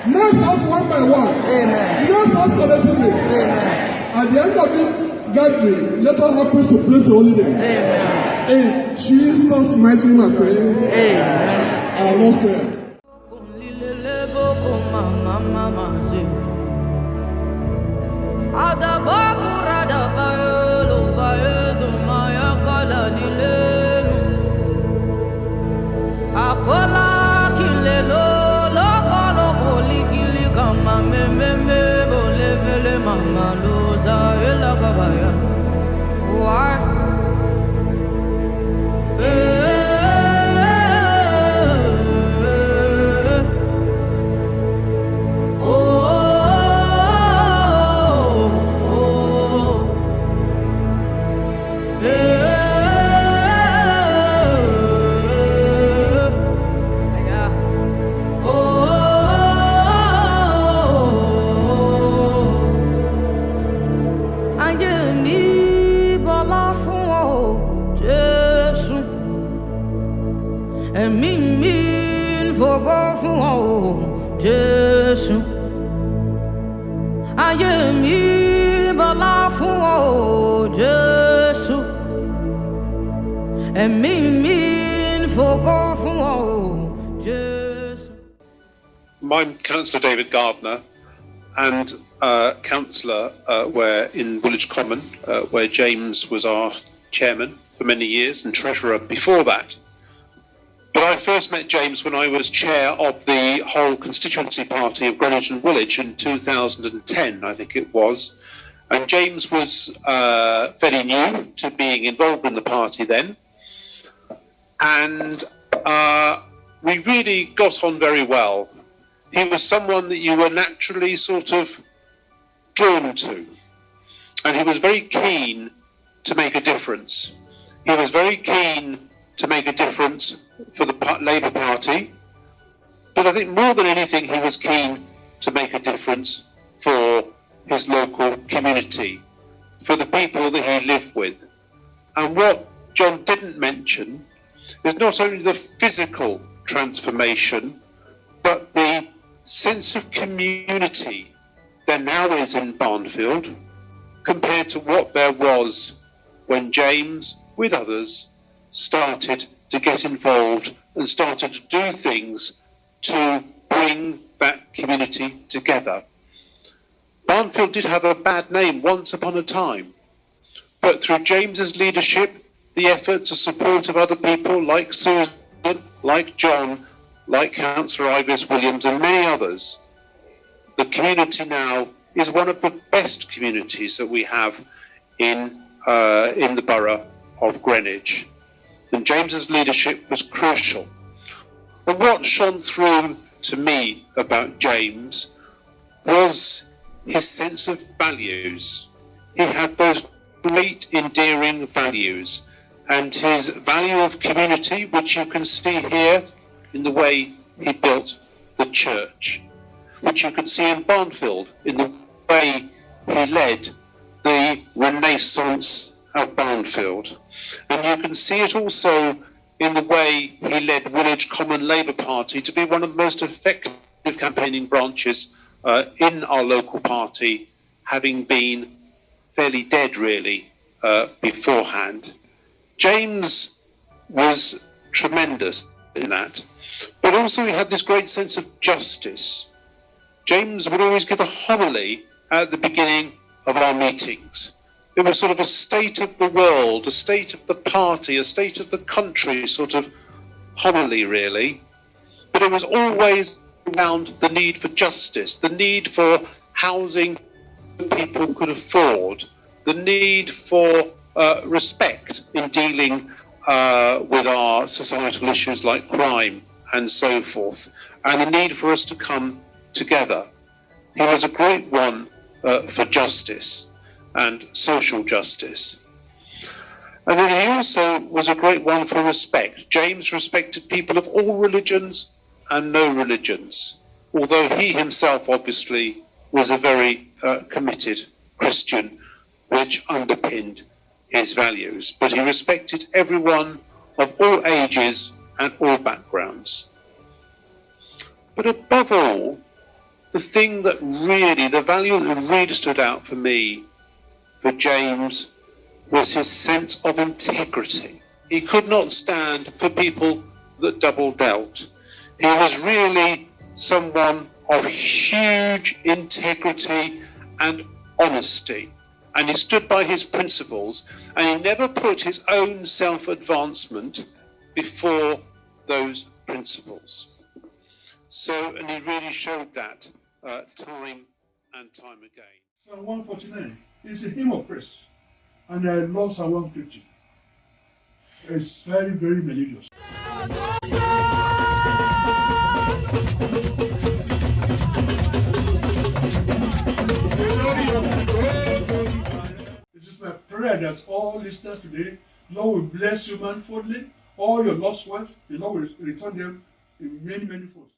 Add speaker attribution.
Speaker 1: Nurse us one by one.
Speaker 2: Amen.
Speaker 1: Nurse us collectively.
Speaker 2: Amen.
Speaker 1: At the end of this gathering, let us help us to praise the holy name.
Speaker 2: Amen.
Speaker 1: In Jesus' mighty name I pray.
Speaker 2: Amen.
Speaker 1: Our Lord's Prayer.
Speaker 3: I'm Councillor David Gardner, and councillor in Woolwich Common, where James was our chairman for many years and treasurer before that. But I first met James when I was chair of the whole constituency party of Greenwich and Woolwich in 2010, I think it was. And James was very new to being involved in the party then. And we really got on very well. He was someone that you were naturally sort of drawn to. And he was very keen to make a difference. He was very keen to make a difference for the Labour Party. But I think more than anything, he was keen to make a difference for his local community, for the people that he lived with. And what John didn't mention is not only the physical transformation, but the sense of community there now is in Barnfield compared to what there was when James, with others, started to get involved and started to do things to bring that community together. Barnfield did have a bad name once upon a time, but through James's leadership, the efforts and support of other people like Susan, like John, like Councillor Ivis Williams and many others, the community now is one of the best communities that we have in the borough of Greenwich. And James's leadership was crucial. And what shone through to me about James was his sense of values. He had those great endearing values, and his value of community, which you can see here in the way he built the church, which you can see in Barnfield in the way he led the Renaissance of Barnfield. And you can see it also in the way he led Woolwich Common Labour Party to be one of the most effective campaigning branches in our local party, having been fairly dead really beforehand. James was tremendous in that, but also he had this great sense of justice. James would always give a homily at the beginning of our meetings. It was sort of a state of the world, a state of the party, a state of the country sort of homily really, but it was always around the need for justice, the need for housing that people could afford, the need for respect in dealing with our societal issues like crime and so forth, and the need for us to come together. He was a great one for justice and social justice. And then he also was a great one for respect. James respected people of all religions and no religions, although he himself obviously was a very committed Christian, which underpinned his values. But he respected everyone of all ages and all backgrounds. But above all, the thing that really, the value that really stood out for me, for James, was his sense of integrity. He could not stand for people that double dealt. He was really someone of huge integrity and honesty. And he stood by his principles, and he never put his own self-advancement before those principles. So, and he really showed that time and time again.
Speaker 1: Psalm 149 is a hymn of praise, and I love Psalm 150. It's very, very melodious. It is my prayer that all listeners today, Lord will bless you manifoldly. All your lost wealth, the Lord will return them in many, many folds.